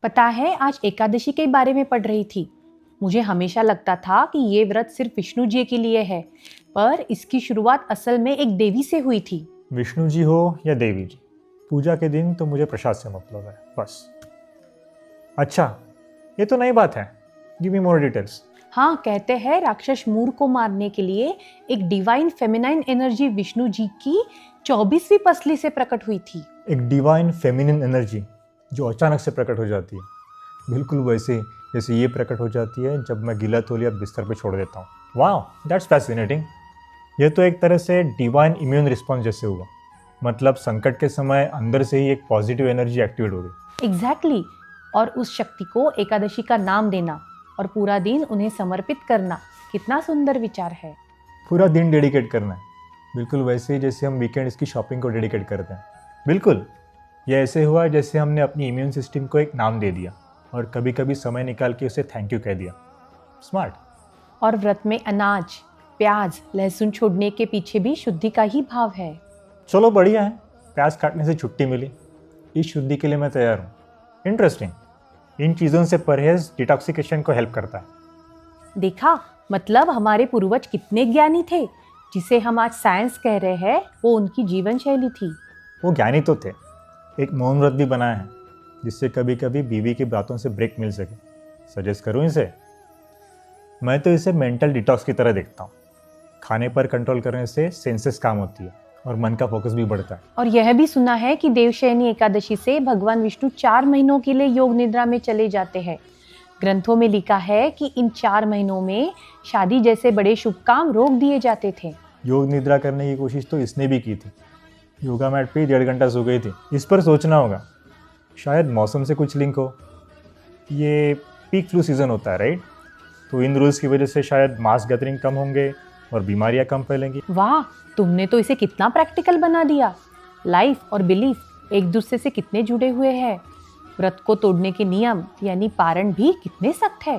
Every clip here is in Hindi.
पता है, आज एकादशी के बारे में पढ़ रही थी। मुझे हमेशा लगता था कि ये व्रत सिर्फ विष्णु जी के लिए है, पर इसकी शुरुआत असल में एक देवी से हुई थी। विष्णु जी हो या देवी जी, पूजा के दिन तो मुझे प्रसाद से मतलब है बस। अच्छा, ये तो नई बात है। Give me more details. हाँ, कहते हैं राक्षस मूर को मारने के लिए एक divine feminine energy Vishnu ji की 24वीं पसली से प्रकट हुई थी। एक डिवाइन फेमिनिन एनर्जी जो अचानक से प्रकट हो जाती है, बिल्कुल वैसे जैसे ये प्रकट हो जाती है जब मैं गिला तौलिया बिस्तर पे छोड़ देता हूँ। वाह, दैट्स फैसिनेटिंग। ये तो एक तरह से डिवाइन इम्यून रिस्पॉन्स जैसे हुआ। मतलब संकट के समय अंदर से ही एक पॉजिटिव एनर्जी एक्टिवेट हो गई। एग्जैक्टली। और उस शक्ति को एकादशी का नाम देना और पूरा दिन उन्हें समर्पित करना कितना सुंदर विचार है। पूरा दिन डेडिकेट करना है, बिल्कुल वैसे ही जैसे हम वीकेंड्स की शॉपिंग को डेडिकेट करते हैं। बिल्कुल, यह ऐसे हुआ जैसे हमने अपनी इम्यून सिस्टम को एक नाम दे दिया और कभी कभी समय निकाल के उसे थैंक यू कह दिया। स्मार्ट। और व्रत में अनाज, प्याज, लहसुन छोड़ने के पीछे भी शुद्धि का ही भाव है। चलो बढ़िया है, प्याज काटने से छुट्टी मिली, इस शुद्धि के लिए मैं तैयार हूँ। इंटरेस्टिंग। इन चीज़ों से परहेज डिटॉक्सिकेशन को हेल्प करता है। देखा, मतलब हमारे पूर्वज कितने ज्ञानी थे। जिसे हम आज साइंस कह रहे हैं, वो उनकी जीवन शैली थी। वो ज्ञानी तो थे। एक मौन व्रत भी बनाया है जिससे कभी कभी बीवी की बातों से ब्रेक मिल सके। सजेस्ट करूँ इसे? मैं तो इसे मेंटल डिटॉक्स की तरह देखता हूँ। खाने पर कंट्रोल करने से सेंसेस काम होती है और मन का फोकस भी बढ़ता है। और यह भी सुना है कि देवशयनी एकादशी से भगवान विष्णु 4 महीनों के लिए योग निद्रा में चले जाते हैं। ग्रंथों में लिखा है कि इन 4 महीनों में शादी जैसे बड़े शुभ काम रोक दिए जाते थे। योग निद्रा करने की कोशिश तो इसने भी की थी। योगा मैट पे 1.5 घंटा सो गई थी। इस पर सोचना होगा, शायद मौसम से कुछ लिंक हो। ये पीक फ्लू सीजन होता है, राइट? तो इन रूल्स की वजह से शायद मास गैदरिंग कम होंगे और बीमारियां कम फैलेंगी। वाह, तुमने तो इसे कितना प्रैक्टिकल बना दिया। लाइफ और बिलीफ एक दूसरे से कितने जुड़े हुए हैं। व्रत को तोड़ने के नियम यानी पारण भी कितने सख्त है।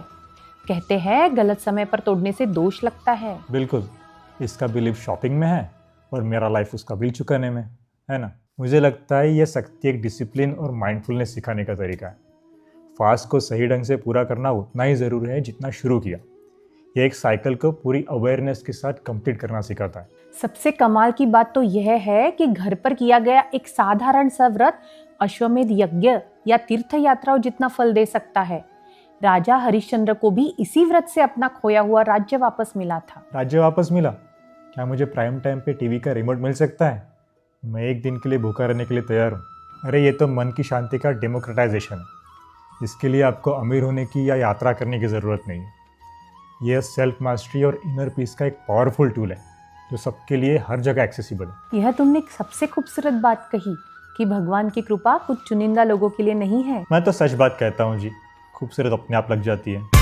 कहते हैं गलत समय पर तोड़ने से दोष लगता है। बिल्कुल, इसका बिलीव शॉपिंग में है और मेरा लाइफ उसका बिल चुकाने में है ना। मुझे लगता है यह शक्ति एक डिसिप्लिन और माइंडफुलनेस सिखाने का तरीका है। फास्ट को सही ढंग से पूरा करना उतना ही ज़रूरी है जितना शुरू किया। यह एक साइकिल को पूरी अवेयरनेस के साथ कंप्लीट करना सिखाता है। सबसे कमाल की बात तो यह है कि घर पर किया गया एक साधारण सा व्रत अश्वमेध यज्ञ या तीर्थ यात्राओं जितना फल दे सकता है। राजा हरिश्चंद्र को भी इसी व्रत से अपना खोया हुआ राज्य वापस मिला था। राज्य वापस मिला? क्या मुझे प्राइम टाइम पे टीवी का रिमोट मिल सकता है? मैं एक दिन के लिए भूखा रहने के लिए तैयार हूँ। अरे ये तो मन की शांति का डेमोक्रेटाइजेशन है। इसके लिए आपको अमीर होने की या यात्रा करने की ज़रूरत नहीं है। यह सेल्फ मास्टरी और इनर पीस का एक पावरफुल टूल है जो सबके लिए हर जगह एक्सेसिबल है। यह तुमने एक सबसे खूबसूरत बात कही कि भगवान की कृपा कुछ चुनिंदा लोगों के लिए नहीं है। मैं तो सच बात कहता हूँ जी, खूबसूरत अपने आप लग जाती है।